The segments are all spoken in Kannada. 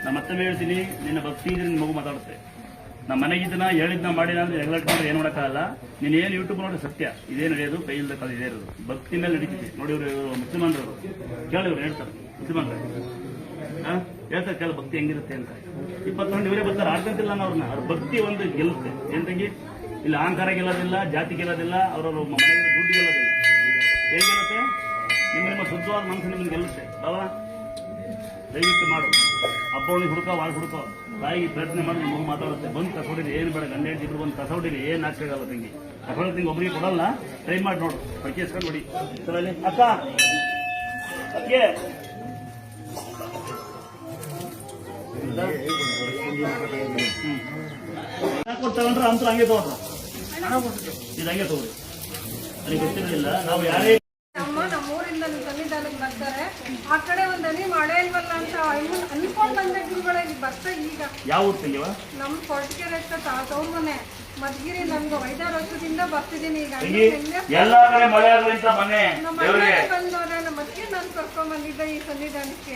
ನಾನು ಮತ್ತೊಮ್ಮೆ ಹೇಳ್ತೀನಿ, ನಿನ್ನ ಭಕ್ತಿ ಇದ್ರೆ ನಿನ್ನ ಮಗು ಮಾತಾಡುತ್ತೆ. ನಮ್ಮ ಮನೆಗಿದ್ದನ ಹೇಳಿದ್ನ ಮಾಡಿದ ಅಂದ್ರೆ ನೆಗ್ಲೆಕ್ಟ್ ಮಾಡಿದ್ರೆ ಏನು ಮಾಡೋಕ್ಕಾಗಲ್ಲ. ನೀನೇನು ಯೂಟ್ಯೂಬ್ ನೋಡಿ ಸತ್ಯ ಇದೇ ನಡೆಯೋದು, ಕೈ ಇಲ್ಲದ ಕಾಲ ಇದೇ ಇರೋದು. ಭಕ್ತಿ ಮೇಲೆ ನಡೀತಿದೆ ನೋಡಿ. ಇವರು ಮುಸಲ್ಮಾನರು ಕೇಳಿದ್ರು ಹೇಳ್ತಾರೆ, ಮುಸಲ್ಮಾನರು ಹೇಳ್ತಾರೆ ಕೇಳ ಭಕ್ತಿ ಹೆಂಗಿರುತ್ತೆ ಅಂತ. 20 ಇವರೇ ಬರ್ತಾರೆ, ಆಡ್ಕೊಂತಿಲ್ಲ ಅವ್ರನ್ನ. ಅವ್ರ ಭಕ್ತಿ ಒಂದು ಗೆಲ್ಲುತ್ತೆ. ಏನ್ ತಂಗಿ, ಇಲ್ಲಿ ಅಹಂಕಾರ ಗೆಲ್ಲೋದಿಲ್ಲ, ಜಾತಿ ಗೆಲ್ಲೋದಿಲ್ಲ, ಅವ್ರವ್ರ ಮನೆಯ ದುಡ್ಡು ಗೆಲ್ಲೋದಿಲ್ಲ. ಹೇಗೆ ಗೆಲ್ಲುತ್ತೆ? ನಿಮ್ಮ ಶುದ್ಧವಾದ ಮನಸ್ಸು ನಿಮ್ಗೆ ಗೆಲ್ಲುತ್ತೆ. ಬಾಬಾ ದಯವಿಟ್ಟು ಮಾಡು. ಹಬ್ಬವಳಿಗೆ ಹುಡುಕೋ, ವಾರ ಹುಡುಕೋ, ತಾಯಿಗೆ ಪ್ರಯತ್ನ ಮಾಡಿ ನಿಮ್ಮ ಮಗು ಮಾತಾಡುತ್ತೆ. ಬಂದು ಕಸೋಡಿರಿ, ಏನು ಬೇಡ, ಗಂಡ ಹೆಂಡತಿ ಬಂದು ಕಸೋಡಿರಿ, ಏನು ಆಗ್ತಾಗಲ್ಲ ತಂಗಿ. ಕಸೋಡಿ ತಿಂಗೆ ಒಬ್ಬರಿಗೆ ಕೊಡಲ್ಲ, ಟ್ರೈ ಮಾಡಿ ನೋಡು, ಪೈಕೇಸ್ಕೊಂಡು ನೋಡಿ. ಅಕ್ಕ ಅದಕ್ಕೆ ತಗೊಂಡ್ರೆ ಅಂತ ಹಂಗೆ ತಗೊಂಡ್ರ ಇದು ಹಂಗೆ ತಗೋರಿ. ನನಗೆ ಗೊತ್ತಿರಲಿಲ್ಲ. ನಾವು ಯಾರೇ ಅಮ್ಮ ನಮ್ಮೂರಿಂದ ಸನ್ನಿಧಾನಕ್ಕೆ ಬರ್ತಾರೆ, ಆ ಕಡೆ ಒಂದು ಹನಿ ಮಳೆ ಇಲ್ವಲ್ಲ ಅಂತ ಅನ್ಕೊಂಡ್ ಬಂದೆ ಗುರುಗಳಿಗೆ. ಬರ್ತಾ ಈಗ ಯಾವ ಊರು ತೆಗಿವ ನಮ್ ಕೊರಟಗೆರೆ ತವ್ರ ಮನೆ ಮದ್ಗಿರಿ. ನಮ್ಗೆ 5-6 ವರ್ಷದಿಂದ ಬರ್ತಿದ್ದೀನಿ. ಈಗ ಎಲ್ಲಾ ಕಡೆ ಮಳೆ ಆಗೋದ್ರಿಂದ ಮೊನ್ನೆ ನಮ್ಮ ಮನೆ ಬಂದವ್ರೆ, ನಮ್ಮ ಅತ್ತಿಗೆ ನಾನು ಕರ್ಕೊಂಡ್ ಬಂದಿದ್ದೆ ಈ ಸನ್ನಿಧಾನಕ್ಕೆ.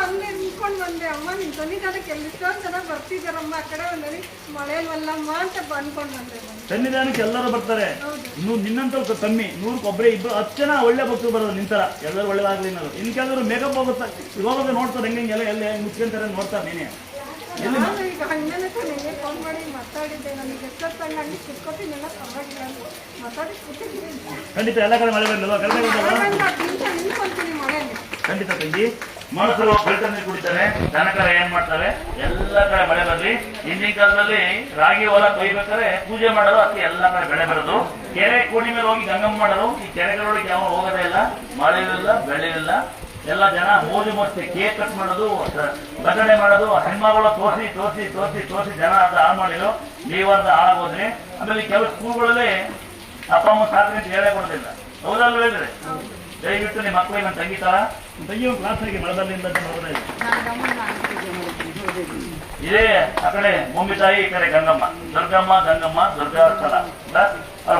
ಅಲ್ಲೇ ನಿಂತ್ಕೊಂಡ್ ಬಂದೆ. ಅಮ್ಮ ನಿಮ್ ಸನ್ನಿಧಾನಕ್ಕೆ ಎಷ್ಟೊಂದ್ ಜನ ಬರ್ತಿದಾರಮ್ಮ, ಆ ಕಡೆ ಒಂದು ಹನಿ ಮಳೆ ಇಲ್ವಲ್ಲಮ್ಮ ಅಂತ ಅನ್ಕೊಂಡ್ ಬಂದೆ. ಸನ್ನಿಧಾನಕ್ಕೆ ಎಲ್ಲರೂ ಬರ್ತಾರೆ. ನಿನ್ನಂತ ಕಮ್ಮಿ, 100ಕ್ಕೆ ಒಬ್ಬರೇ 2-10 ಜನ ಒಳ್ಳೆ ಭಕ್ತರು ಬರೋದು ನಿಂತರ. ಎಲ್ಲರೂ ಒಳ್ಳೇದಾಗ್ಲಿ ಅನ್ನೋದು. ಇನ್ ಕೆಲವರು ಮೇಕಪ್ ಹೋಗುತ್ತೆ, ಇವಾಗ ನೋಡ್ತಾರೆ ಹೆಂಗೆ ಎಲ್ಲ ಮುಚ್ಕೊಂತಾರೆ, ನೋಡ್ತಾರೆ. ನೀನೇ ನಾನು ಈಗ ಹಂಗನೇ ನನಗೆ ಫೋನ್ ಮಾಡಿ ಮಾತಾಡಿದ್ದೆ. ನನಗೆ ಎಷ್ಟೊತ್ತಂಗ ಹಂಗೆ ಸಿಕ್ಕೋತಿನೆಲ್ಲ ಪರವಾಗಿಲ್ಲ ಅಂತ ಮಾತಾಡಿ ಕೂತಿದ್ದೀನಿ. ಖಂಡಿತ ಎಲ್ಲ ಕಡೆ ಮಳೆ ಬಂದಿಲ್ಲ, ನಿಂತ್ಕೊಂತೀನಿ ಮಳೆಯಲ್ಲಿ. ಖಂಡಿತ ತಂಗಿ. ಮನುಷ್ಯರು ಫಿಲ್ಟರ್ ನೀರು ಕುಡಿತಾರೆ, ದನಕರ ಏನ್ ಮಾಡ್ತಾರೆ, ಎಲ್ಲ ಕಡೆ ಮಳೆ ಬರ್ಲಿ. ಹಿಂದಿನ ಕಾಲದಲ್ಲಿ ರಾಗಿ ಹೊಲ ಕೊಯ್ಬೇಕಾದ್ರೆ ಪೂಜೆ ಮಾಡೋದು, ಅದಕ್ಕೆ ಎಲ್ಲ ಕಡೆ ಬೆಳೆ ಬರೋದು. ಕೆರೆ ಕೋಡಿ ಮೇಲೆ ಹೋಗಿ ಗಂಗಮ್ಮ ಮಾಡೋದು. ಈ ಕೆರೆಗಳೊಳಗೆ ಯಾವ ಹೋಗೋದೇ ಇಲ್ಲ, ಮಳೆ ಇಲ್ಲ, ಬೆಳೆ ಇಲ್ಲ. ಎಲ್ಲ ಜನ ಮೋಜು ಮಸ್ತಿ, ಕೇಕ್ ಕಟ್ ಮಾಡೋದು, ಭಜನೆ ಮಾಡೋದು, ಹೆಣ್ಮಗಳು ತೋರಿಸಿ ಜನ ಅಂತ ಹಾಳು ಮಾಡಿದ್ರು. ನೀವಂತ ಹಾಳಾಗೋದ್ರಿ. ಆಮೇಲೆ ಕೆಲವು ಸ್ಕೂಲ್ಗಳಲ್ಲಿ ಅಪ್ಪ ಅಮ್ಮ ಸಾಕ್ರಿ ಅಂತ ಹೇಳೇ ಕೊಡೋದಿಲ್ಲ. ಹೌದಲ್ವ ಹೇಳಿದ್ರೆ? ದಯವಿಟ್ಟು ನಿಮ್ಮ ಮಕ್ಕಳಿಗೆ ನನ್ನ ತಂಗಿತಾರ ತಂಗಿ ಒಂದು ಕ್ಲಾಸ್ಗೆ ಮಳದಲ್ಲಿಂದ ನೋಡ್ತಾ ಇದೆ. ಇದೇ ಆ ಕಡೆ ಭೂಮಿ ತಾಯಿ, ಈ ಕಡೆ ಗಂಗಮ್ಮ, ದುರ್ಗಮ್ಮ ದುರ್ಗಾಸ್ಥಳ.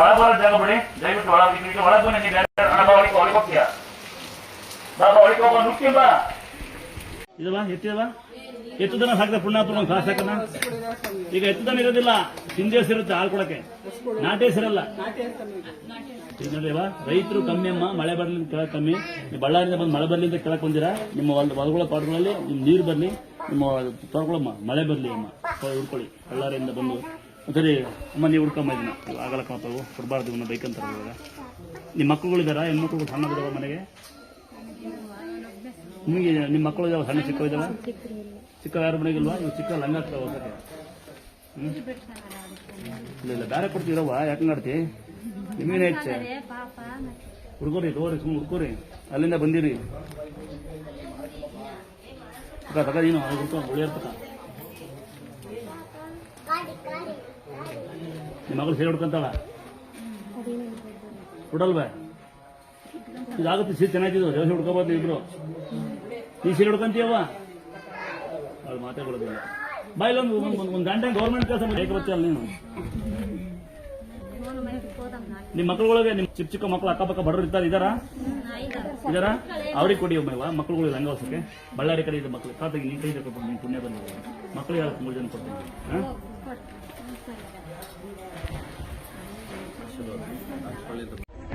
ಒಳಬರೋ ಜಾಗ ಬಿಡಿ, ದಯವಿಟ್ಟು ಒಳಗೆ ಬನ್ನಿ. ನೀವು ಒಳಗೆ ಹೋಗ್ತೀಯಾ? ಬಾಬಾ ಒಳಗೆ ಹೋಗ, ನುಗ್ಗಿ ಬಾ. ಇದಲ್ವಾ ಎತ್ತಿದಲ್ವಾ? ಎತ್ತುದನ್ನ ಸಾಕಿದ ಪುಣ್ಯಾತ್ಮ ಸಾಕನ. ಈಗ ಎತ್ತುದನ್ನ ಇರೋದಿಲ್ಲ, ಸಿಂಧೇಸ್ ಇರುತ್ತೆ ಹಾಲು ಕೊಡಕ್ಕೆ, ನಾಟೇಸ್ ಇರಲ್ಲ. ಈಗ ನೋಡಿವಾ, ರೈತರು ಕಮ್ಮಿ ಅಮ್ಮ, ಮಳೆ ಬರ್ಲಿಂದ ಕೆಳಗೆ ಕಮ್ಮಿ. ನೀವು ಬಳ್ಳಾರಿಯಿಂದ ಬಂದು ಮಳೆ ಬರ್ಲಿಂದ ಕೆಳಗೆ ಬಂದಿರಾ. ನಿಮ್ಮ ಹೊಲಗಳ ಪಾಟ್ಗಳಲ್ಲಿ ನಿಮ್ಮ ನೀರು ಬರಲಿ, ನಿಮ್ಮ ತೋರ್ಗಳಮ್ಮ ಮಳೆ ಬರಲಿ ಅಮ್ಮ, ಹುಡ್ಕೊಳ್ಳಿ. ಬಳ್ಳಾರಿಯಿಂದ ಬಂದು ಸರಿ ಅಮ್ಮ, ನೀವು ಹುಡ್ಕೊಂಬ ಇದನ್ನ ಆಗಲಕ್ಕ ಕೊಡಬಾರ್ದು ಇವನ್ನ ಬೈಕಂತಾರೆ. ಇವಾಗ ನಿಮ್ಮ ಮಕ್ಕಳುಗಳಿದಾರ? ಹೆಣ್ಮಕ್ಳು ಸಣ್ಣ ಬಿದ್ದಾವ ಮನೆಗೆ? ನಿಮಗೆ ನಿಮ್ಮ ಮಕ್ಕಳು ಇದಾವ? ಸಣ್ಣ ಚಿಕ್ಕ ಇದಾವ? ಚಿಕ್ಕ ಯಾರು ಮನೆಗಿಲ್ವಾ? ಇವು ಚಿಕ್ಕ ಲಂಗ ಆಗ್ತಾವ ಹೋಗಕ್ಕೆ. ಇಲ್ಲ ಬೇರೆ ಕೊಡ್ತೀರವ್ವ, ಯಾಕೆ ಮಾಡ್ತಿ? ನಿಮ್ಗೇನೆ ಹೆಚ್ಚ ಹುಡ್ಕೋರಿ, ತಗೋರಿ, ಸುಮ್ಮನೆ ಹುಡ್ಕೋರಿ. ಅಲ್ಲಿಂದ ಬಂದಿರಿ ತಗ ನೀನು ಹುಡ್ಕೊ ಉಳಿಯರ್ತಕ. ನಿಮ್ಮ ಮಗಳು ಸೇರಿ ಹುಡ್ಕೊಂತಾಳ ಕೊಡಲ್ವೇ? ಇದಾಗುತ್ತೆ. ಸೀಟ್ ಚೆನ್ನಾಗಿದ್ದು ದೇವಸ್ಥಾನ ಹುಡ್ಕೋಬೋದು ಇಬ್ರು. ನೀ ಸೀರೆ ಹುಡ್ಕೊಂತೀಯವ್ವ? ಅವ್ಳು ಮಾತೇ ಕೊಡೋದಿಲ್ಲ. ಬಾಯಿಲ್ಲ ಒಂದು ಗಂಟೆ ಗೌರ್ಮೆಂಟ್ ಕೆಲಸ ಹೇಗೆ ಬರ್ತೀಯಲ್ಲ ನೀನು? ನಿಮ್ಮ ಮಕ್ಕಳುಗಳಿಗೆ, ನಿಮ್ಮ ಚಿಕ್ಕ ಮಕ್ಕಳು ಅಕ್ಕಪಕ್ಕ ಬಡವರು ಇದ್ದಾರಾ? ಅವ್ರಿಗೆ ಕೊಡಿ ಒಮ್ಮೆ ಮಕ್ಕಳುಗಳು ಲಂಗ ಹೊಸಕ್ಕೆ. ಬಳ್ಳಾರಿ ಕಡೆ ಇದೆ ಮಕ್ಕಳು. ತಾತಾಗಿ ನೀನು ಕೈ ತಗೊಳ್ಬೋದು, ನೀನು ಪುಣ್ಯ ಬಂದಿದೆ. ಮಕ್ಕಳಿಗೆ 3 ಜನ ಕೊಡ್ತೀನಿ.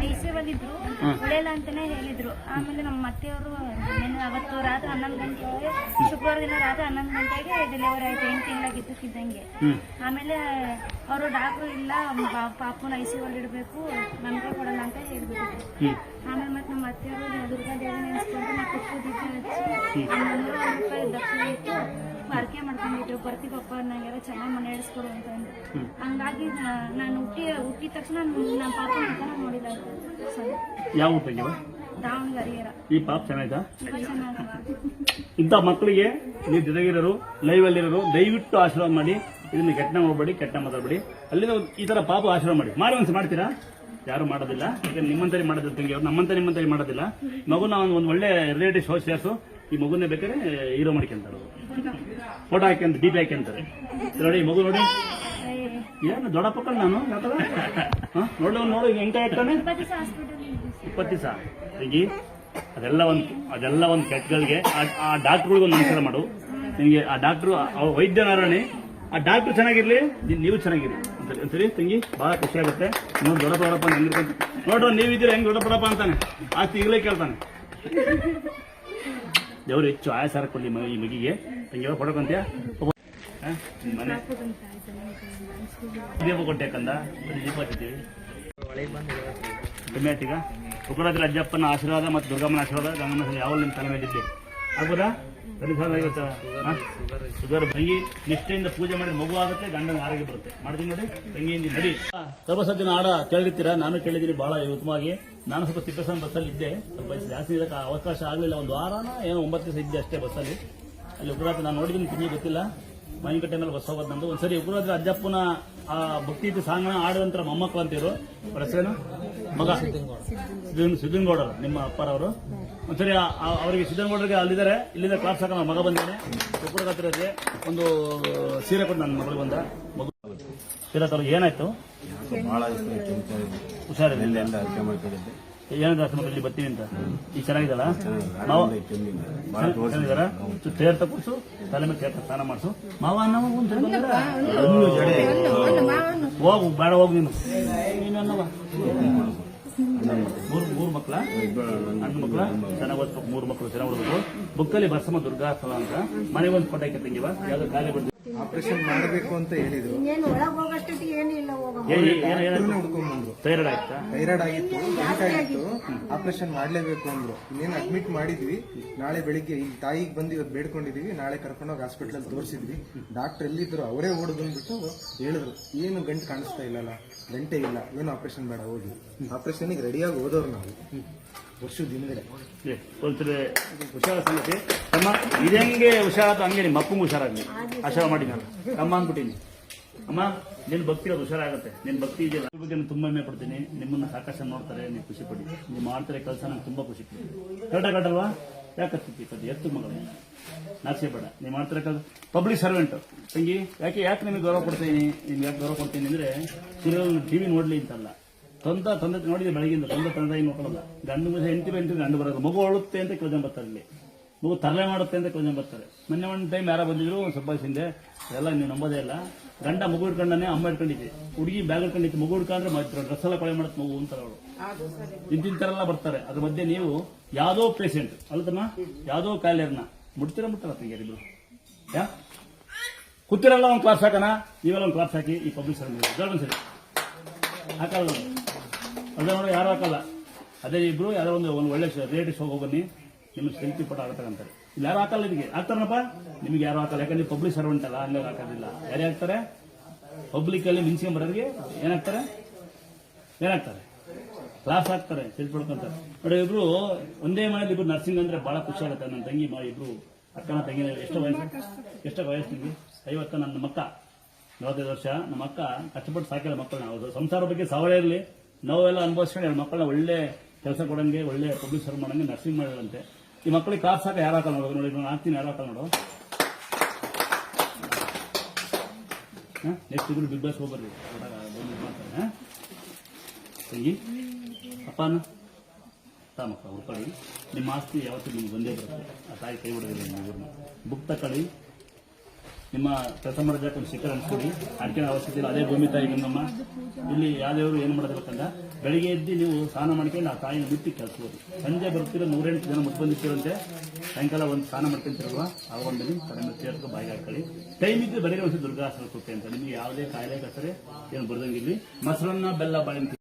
ಐಸೆ ಬಂದಿದ್ರು, ಉಳಿಯಲ್ಲ ಅಂತಾನೆ ಹೇಳಿದ್ರು. ಆಮೇಲೆ ನಮ್ಮ ಅತ್ತೆಯವರು ಅವತ್ತು ರಾತ್ರಿ 11 ಗಂಟೆಗೆ, ಶುಕ್ರವಾರ ದಿನ ರಾತ್ರಿ 11 ಗಂಟೆಗೆ ಡೆಲಿವರಿ ಆಯ್ತು, 8 ತಿಂಗಳಾಗಿದ್ದಕ್ಕಿದ್ದಂಗೆ. ಆಮೇಲೆ ಅವರು ಡಾಕ್ಟ್ರು ಇಲ್ಲ, ಪಾಪನ ಐಸಿಯಲ್ಲಿ ಇಡಬೇಕು, ನಮ್ಗೆ ಕೊಡಲ್ಲ ಅಂತ ಹೇಳ್ಬಿಟ್ಟಿದ್ರು. ಆಮೇಲೆ ಮತ್ತೆ ನಮ್ಮ ಅತ್ತೆಯವರು ದುರ್ಗಾದೇವಿ ನೆನೆಸ್ಕೊಂಡು ಮತ್ತೆ ಕೂದಿದ್ದು ಹಚ್ಚಿ 100 ರೂಪಾಯಿ ದಕ್ಷಿಣ ಇಟ್ಟು ಅರ್ಕೆ ಮಾಡ್ಕೊಂಡಿದ್ರು. ಬರ್ತೀವಪ್ಪ, ನಂಗೆಲ್ಲ ಚೆನ್ನಾಗಿ ಮನೆ ಇಡಿಸ್ಕೊಡು ಅಂತಂದು. ಹಂಗಾಗಿ ನಾನು ಹುಟ್ಟಿದ ತಕ್ಷಣ ನನ್ನ ಪಾಪ ಮಕ್ಕಳ ನೋಡಿಲ್ಲ. ಯಾವ ಊಟಕ್ಕೆ ದಾವಣಗೆರೆ. ಈ ಪಾಪ ಚೆನ್ನಾಯ್ತಾ? ಇಂಥ ಮಕ್ಕಳಿಗೆ ನೀವು ಜೊತೆಗಿರೋರು, ಲೈವ್ ಅಲ್ಲಿರೋರು ದಯವಿಟ್ಟು ಆಶೀರ್ವಾದ ಮಾಡಿ. ಇದನ್ನ ಕೆಟ್ಟ ಹೋಗ್ಬೇಡಿ, ಕೆಟ್ಟ ಮಾತಾಡಬೇಡಿ. ಅಲ್ಲಿಂದ ಈ ತರ ಪಾಪ ಆಶೀರ್ವಾದ ಮಾಡಿ ಒಂದ್ಸ ಮಾಡ್ತೀರಾ? ಯಾರು ಮಾಡೋದಿಲ್ಲ. ಯಾಕಂದ್ರೆ ನಿಮ್ಮಂತರಿ ಮಾಡೋದಿಲ್ಲ ತಂಗಿ, ಅವ್ರು ನಿಮ್ಮಂತರಿ ಮಾಡೋದಿಲ್ಲ. ಮಗುನ ಒಂದು ಒಳ್ಳೆ ರಿಲೇಟಿವ್ ಶೋ ಸೇರಿಸು. ಈ ಮಗುನೇ ಬೇಕಾದ್ರೆ ಹೀರೋ ಮಾಡ್ಕೊಂತಾರೆ, ಫೋಟೋ ಹಾಕಿ ಡಿಪಿ ಹಾಕಿ ಅಂತಾರೆ. ನೋಡಿ ಈ ಮಗು ನೋಡಿ, ಏನು ದೊಡ್ಡ ಪಕ್ಕ ನಾನು ನೋಡು ಹೆಂಗ ಇರ್ತಾನೆ. 20 ದಿವಸ ಈಗ ಅದೆಲ್ಲ ಒಂದು ಕೆಟ್ಟಗಳಿಗೆ ಆ ಡಾಕ್ಟ್ರುಗಳಿಗೆ ಒಂದು ನಮಸ್ಕಾರ ಮಾಡು. ನಿಮಗೆ ಆ ಡಾಕ್ಟ್ರು ವೈದ್ಯ ನಾರಾಯಣಿ, ಆ ಡಾಕ್ಟ್ರು ಚೆನ್ನಾಗಿರ್ಲಿ, ನೀವು ಚೆನ್ನಾಗಿರಿ ಅಂತೀರಿ ತಂಗಿ. ಬಹಳ ಖುಷಿ ಆಗುತ್ತೆ. ನೀವು ದೊಡ್ಡಪ್ಪ ಹೆಂಗಿರ್ಕೊಂತ ನೋಡ್ರಿ, ನೀವಿದ್ದೀರಿ ಹೆಂಗ್ ದೊಡ್ಡಪ್ಪ ಅಂತಾನೆ, ಆಸ್ತಿ ಈಗಲೇ ಕೇಳ್ತಾನೆ. ದೇವರು ಹೆಚ್ಚು ಆಯಾಸಾರ ಕೊಡ್ಲಿ ಈ ಮಗಿಗೆ. ತಂಗಿ ಕೊಡಕಂತೀಯ ಮನೆ ದೀಪ ಕೊಟ್ಟೆ ಕಂದ, ದೀಪ ಹಚ್ಚಿದ್ದೀವಿ. ಕಮ್ಮಿ ಆಯ್ತೀಗ ಉಗ್ರಾದ್ರಿ ಅಜ್ಜಪ್ಪನ ಆಶೀರ್ವಾದ ಮತ್ತು ದುರ್ಗಮ್ಮನ ಆಶೀರ್ವಾದ ಗಂಗಮ್ಮ ಯಾವ ನಿಮ್ಮ ತಲೆ ಮೇಲಿದ್ದೆ ಆಗ್ಬೋದಾ? ಶುಗರ್ ತಂಗಿ ನಿಷ್ಠೆಯಿಂದ ಪೂಜೆ ಮಾಡಿ ಮಗು ಆಗುತ್ತೆ, ಗಂಡನ ಆರೋಗ್ಯ ಬರುತ್ತೆ. ಮಾಡ್ತೀನಿ ನೋಡಿ ತಂಗಿಯಿಂದ ನಡಿ. ಸರ್ವಸಜ್ಜನ ಹಾಡ ಕೇಳಿರ್ತೀರಾ, ನಾನು ಕೇಳಿದ್ದೀನಿ ಬಹಳ ಉತ್ತಮವಾಗಿ. ನಾನು ಸ್ವಲ್ಪ ತಿಪ್ಪೇಸ್ವಾಮಿ ಬಸ್ಸಲ್ಲಿ ಇದ್ದೆ, ಸ್ವಲ್ಪ ಜಾಸ್ತಿ ಇರೋಕೆ ಅವಕಾಶ ಆಗಲಿಲ್ಲ. ಒಂದು ವಾರನ ಏನೋ 9 ದಿವಸ ಇದ್ದೆ ಅಷ್ಟೇ ಬಸ್ಸಲ್ಲಿ. ಅಲ್ಲಿ ಉಗ್ರಾದ್ರಿ ನಾನು ನೋಡಿದ್ದೀನಿ, ತಿಂಗಿ ಗೊತ್ತಿಲ್ಲ. ಮಾವಿನಕಟ್ಟೆ ಮೇಲೆ ಬಸ್ ಹೋಗೋದು ನಂದು. ಒಂದ್ಸರಿ ಉಗ್ರಾದ್ರಿ ಅಜ್ಜಪ್ಪನ ಆ ಭಕ್ತಿ ಸಾಂಗನ ಆಡುವಂತರ ಮೊಮ್ಮಕ್ಕಳು ಅಂತಿರು. ಅವ್ರ ಹೆಸರೇನು? ಮಗ ಸಿದ್ದನಗೌಡರು, ನಿಮ್ಮ ಅಪ್ಪರವರು. ಒಂದ್ಸರಿ ಅವರಿಗೆ ಸಿದ್ದನಗೌಡರಿಗೆ ಅಲ್ಲಿದ್ದಾರೆ, ಇಲ್ಲಿಂದ ಕ್ಲಾಸ್ ಹಾಕ ಮಗ ಬಂದೇನೆ. ಉಗ್ರ ಹತ್ತಿರಕ್ಕೆ ಒಂದು ಸೀರೆ ಕೊಟ್ಟು ನನ್ನ ಮಗಳು ಬಂದ. ಮಗು ಸೀರೆ ತವ್ರಿಗೆ ಏನಾಯ್ತು? ಹುಷಾರಿಲ್ಲ, ಏನಾದ್ರು ಆಶ್ರಮದಲ್ಲಿ ಬರ್ತೀನಿ ಅಂತ. ಈಗ ಚೆನ್ನಾಗಿದ್ದಲ್ಲ ನಾವು ಚೆನ್ನಾಗಿದಾರ? ತೇರ್ತ ಕೂರ್ಸು, ತಲೆ ಮೇಲೆ ತೇರ್ತ ಸ್ನಾನ ಮಾಡಿಸು. ಮಾವ ಅನ್ನವ ಹೋಗು, ಬೇಡ ಹೋಗು ನೀನು. ನೀನು ಅನ್ನವ ಮೂರು ಮಕ್ಕಳ ಅಣ್ಣ ಮಕ್ಕಳ ಚೆನ್ನಾಗಿ ಓದ್ಬೇಕು. 3 ಮಕ್ಕಳು ಚೆನ್ನಾಗಿ ಓದ್ಬೇಕು. ಬುಕ್ಕಲ್ಲಿ ಬಸಮ್ಮ ದುರ್ಗಾಸ್ಥಳ ಅಂತ ಮನೆಗೆ ಒಂದು ಕೊಟ್ಟ ತಂಗಿವ ಯಾವ್ದು ಖಾಲಿ ಬಂದು ಆಪರೇಷನ್ ಮಾಡಬೇಕು ಅಂತ ಹೇಳಿದ್ರು. ಇನ್ನೇನು ಒಳಗೆ ಹೋಗೋಷ್ಟೊತ್ತಿಗೆ ಏನಿಲ್ಲ, ಹುಡ್ಕೊಂಡ್ಬಂದ್ರು. ಥೈರಾಯ್ಡ್ ಆಯ್ತಾ? ಥೈರಾಯ್ಡ್ ಆಗಿತ್ತು, ಆಗಿತ್ತು. ಆಪರೇಷನ್ ಮಾಡ್ಲೇಬೇಕು ಅಂದ್ರು. ಇನ್ನೇನು ಅಡ್ಮಿಟ್ ಮಾಡಿದ್ವಿ. ನಾಳೆ ಬೆಳಿಗ್ಗೆ ಇಲ್ಲಿ ತಾಯಿಗೆ ಬಂದು ಇವತ್ತು ಬೇಡ್ಕೊಂಡಿದೀವಿ. ನಾಳೆ ಕರ್ಕೊಂಡೋಗಿ ಹಾಸ್ಪಿಟಲ್ ತೋರಿಸಿದ್ವಿ. ಡಾಕ್ಟರ್ ಎಲ್ಲಿದ್ರು ಅವರೇ ಓಡ್ ಬಂದ್ಬಿಟ್ಟು ಹೇಳಿದ್ರು, ಏನು ಗಂಟು ಕಾಣಿಸ್ತಾ ಇಲ್ಲಲ್ಲ, ಗಂಟೆ ಇಲ್ಲ, ಏನು ಆಪರೇಷನ್ ಬೇಡ, ಹೋಗಿ. ಆಪರೇಷನ್ಗೆ ರೆಡಿಯಾಗಿ ಹೋದವ್ರು ನಾವು ವರ್ಷದ ಹಿಂದ್ಗಡೆ. ಒಂದ್ಸರಿ ಹುಷಾರ ಸಂಗತಿ ಅಮ್ಮ. ಇದಂಗೆ ಹುಷಾರಾದ ಹಂಗೆ ನಿಮ್ಮ ಅಪ್ಪಂಗೆ ಹುಷಾರಾಗಲಿ ಆಶೀರ್ವಾದ ಮಾಡಿ ನಾನು ಅಮ್ಮ ಅಂದ್ಬಿಟ್ಟಿನಿ. ಅಮ್ಮ ನಿನ್ನ ಭಕ್ತಿ ಅದು ಹುಷಾರಾಗುತ್ತೆ. ನಿನ್ನ ಭಕ್ತಿ ಇದೆಯಲ್ಲ, ಅದ್ರ ಬಗ್ಗೆ ನಾನು ತುಂಬಾ ಹೆಮ್ಮೆ ಪಡ್ತೀನಿ. ನಿಮ್ಮನ್ನ ಸಾಕಷ್ಟು ನೋಡ್ತಾರೆ, ನೀವು ಖುಷಿ ಪಡಿ. ನೀವು ಮಾಡ್ತಾರೆ ಕೆಲಸ ನಂಗೆ ತುಂಬಾ ಖುಷಿ ಪಡಿ. ಕಟ್ಟಲ್ವಾ? ಯಾಕೆ ಕದ್ದು ಎತ್ತು ಮಗಳು ನಾಚೆ ಬೇಡ. ನೀವು ಮಾಡ್ತಾರೆ ಕೆಲಸ ಪಬ್ಲಿಕ್ ಸರ್ವೆಂಟ್ ತಂಗಿ. ಯಾಕೆ ನಿಮಗೆ ಗೌರವ ಕೊಡ್ತೀನಿ? ನಿಮ್ಗೆ ಯಾಕೆ ಗೌರವ ಕೊಡ್ತೀನಿ ಅಂದ್ರೆ ಸೀರಿಯಲ್ ಟಿವಿ ನೋಡ್ಲಿ ಅಂತಲ್ಲ, ತಂದೆ ನೋಡಿದ್ರೆ ಬೆಳಗಿಂದ ತಂದೆ ನೋಡಲ್ಲ. ಗಂಡು ಹೆಂಡತಿ ಗಂಡು ಬರೋದು. ಮಗು ಅಳುತ್ತೆ ಅಂತ ಕೆಲವು ಜನ ಬರ್ತಾರೆ, ಇಲ್ಲಿ ಮಗು ತರಲೆ ಮಾಡುತ್ತೆ ಅಂತ ಕೆಲವು ಜನ ಬರ್ತಾರೆ. ಮೊನ್ನೆ ಒಂದು ಟೈಮ್ ಯಾರೋ ಬಂದಿದ್ರು, ಒಂದು ಸ್ವಲ್ಪ ಹಿಂದೆ, ಅದೆಲ್ಲ ನೀವು ನಂಬೋದೇ ಇಲ್ಲ. ಗಂಡ ಮಗು ಹಿಡ್ಕೊಂಡೇ ಅಮ್ಮ ಹಿಡ್ಕೊಂಡಿದ್ದೆ, ಹುಡುಗಿ ಬ್ಯಾಗ್ ಹಿಡ್ಕೊಂಡಿತ್ತು. ಮಗು ಹಿಡ್ಕೊಂಡ್ರೆ ಡ್ರೆಸ್ ಎಲ್ಲ ಕೊಳೆ ಮಾಡುತ್ತೆ ಮಗು ಅಂತಾರೆ ಅವಳು. ಇಂತಿಂತರೆಲ್ಲ ಬರ್ತಾರೆ. ಅದ್ರ ಮಧ್ಯೆ ನೀವು ಯಾವುದೋ ಪೇಷಂಟ್ ಅಲ್ತಮ್ಮ, ಯಾವುದೋ ಕಾಯಿಲೆಯನ್ನ ಮುಟ್ತಾರ ತಂಗಿಯರಿಬ್ರು. ಯಾ ಕೂತಿರಲ್ಲ ಒಂದು ಕ್ಲಾಸ್ ಹಾಕೋಣ, ನೀವೆಲ್ಲ ಒಂದು ಕ್ಲಾಸ್ ಹಾಕಿ. ಈ ಪಬ್ಲಿಕ್ ಸರ್ವಿಸ್ ಸರಿ ಹಾಕಲ್ಲ, ಅದೇ ನೋಡಿ ಯಾರು ಹಾಕಲ್ಲ. ಅದೇ ಇಬ್ರು ಯಾರೋ ಒಂದು ಒಳ್ಳೆ ರಿಯಾಲಿಟಿ ಶೋ ಹೋಗಿ ನಿಮ್ಗೆ ಸೆಲ್ಫಿ ಫೋಟೋ ಹಾಕ್ತಾರಂತಾರೆ. ಇಲ್ಲಿ ಯಾರು ಹಾಕಲ್ಲ, ಇದಕ್ಕೆ ಹಾಕ್ತಾರನಪ್ಪ, ನಿಮ್ಗೆ ಯಾರು ಹಾಕಲ್ಲ. ಯಾಕಂದ್ರೆ ಪಬ್ಲಿಕ್ ಸರ್ವೆಂಟ್ ಅಲ್ಲ, ಹಂಗಾಗಿ ಹಾಕೋದಿಲ್ಲ. ಯಾರೇ ಹಾಕ್ತಾರೆ? ಪಬ್ಲಿಕ್ ಅಲ್ಲಿ ಮಿನ್ಸ್ಕೊಂಬರೋರಿಗೆ ಏನಾಗ್ತಾರೆ ಕ್ಲಾಸ್ ಹಾಕ್ತಾರೆ, ಸೆಲ್ಫಿ ಹೊಡ್ಕೊಂತಾರೆ. ನೋಡಿ ಇಬ್ರು ಒಂದೇ ಮನೇಲಿ ಇಬ್ರು ನರ್ಸಿಂಗ್ ಅಂದ್ರೆ ಬಹಳ ಖುಷಿ ಆಗುತ್ತೆ. ನನ್ನ ತಂಗಿ ಇಬ್ರು ಅಕ್ಕನ ತಂಗಿನ ಎಷ್ಟು ವಯಸ್ಸು ನಿಮಗೆ? 50. ನನ್ನ ಮಕ್ಕ 45 ವರ್ಷ. ನಮ್ಮ ಅಕ್ಕ ಕಷ್ಟಪಟ್ಟು ಸಾಕಿಲ್ಲ ಮಕ್ಕಳನ್ನ. ಅವ್ರು ಸಂಸಾರ ಬಗ್ಗೆ ಸವಾಲೇ ಇರಲಿ, ನಾವೆಲ್ಲ ಅನುಭವಿಸ್ಕೊಂಡು 2 ಮಕ್ಕಳನ್ನ ಒಳ್ಳೆ ಕೆಲಸ ಕೊಡಂಗೆ, ಒಳ್ಳೆ ಪಬ್ಲಿಕ್ ಸರ್ವ್ ಮಾಡಂಗೆ ನರ್ಸಿಂಗ್ ಮಾಡಿದಂತೆ. ಈ ಮಕ್ಕಳಿಗೆ ಕ್ಲಾಸ್ ಹಾಕ ಯಾರು ಹಾಕಲ್ಲ ನೋಡು. ನೋಡಿ ನಾನು ಹಾಕ್ತೀನಿ, ಯಾರು ಹಾಕಲ್ಲ ನೋಡು. ನೆಕ್ಸ್ಟ್ ಇಬ್ರು ಬಿಗ್ ಬಾಸ್ ಹೋಗ್ಬರ್ರಿ ಮಾಡ್ತಾರೆ. ತಂಗಿ ಅಪ್ಪನ ಮಕ್ಕಳ ಹುಡ್ಕೊಳ್ಳಿ. ನಿಮ್ಮ ಆಸ್ತಿ ಯಾವತ್ತೂ ನಿಮ್ಗೆ ಬಂದೇ ಬರುತ್ತೆ. ಆ ತಾಯಿ ಕೈ ಬಿಡೋದಿಲ್ಲ. ನಿಮ್ಮೂರನ್ನ ಬುಕ್ ತಕೊಳ್ಳಿ. ನಿಮ್ಮ ಕೆಲಸ ಮಾಡೋದಕ್ಕೆ ಒಂದು ಶಿಖರ ಅನ್ಸ್ಕೊಡಿ. ಅಡಿಕೆ ಅವಶ್ಯಕತೆ ಇಲ್ಲ. ಅದೇ ಭೂಮಿ ತಾಯಿ ಗಂಗಮ್ಮ. ಇಲ್ಲಿ ಯಾವ್ದೇವ್ರು ಏನು ಮಾಡೋದಿಲ್ಲಕ್ಕಂದ ಬೆಳಿಗ್ಗೆ ಎದ್ದು ನೀವು ಸ್ನಾನ ಮಾಡ್ಕೊಂಡು ಆ ತಾಯಿನ ಬಿಟ್ಟು ಕೆಲಸಬೋದು. ಸಂಜೆ ಬರ್ತೀರ 108 ಜನ ಮುಟ್ಟು ಬಂದಿರ್ತೀರಂತೆ. ಸಾಯಂಕಾಲ ಒಂದು ಸ್ನಾನ ಮಾಡ್ಕೊಂತಿರಲ್ವಾ, ಆ ಒಂದಲ್ಲಿ ಕಡಿಮೆ ಸೇರ್ತು ಬಾಯಿಗೆ ಹಾಕೊಳ್ಳಿ. ಟೈಮ್ ಇದ್ದು ಬೆಳಗ್ಗೆ ಒಂದು ದುರ್ಗಾಸನ ಕೊಟ್ಟೆ ಅಂತ. ನಿಮಗೆ ಯಾವುದೇ ಕಾಯಿಲೆ ಕಸರೆ ಏನು ಬರ್ದಂಗಿರ್ಲಿ. ಮೊಸರನ್ನ ಬೆಲ್ಲ ಬಾಳೆಂತ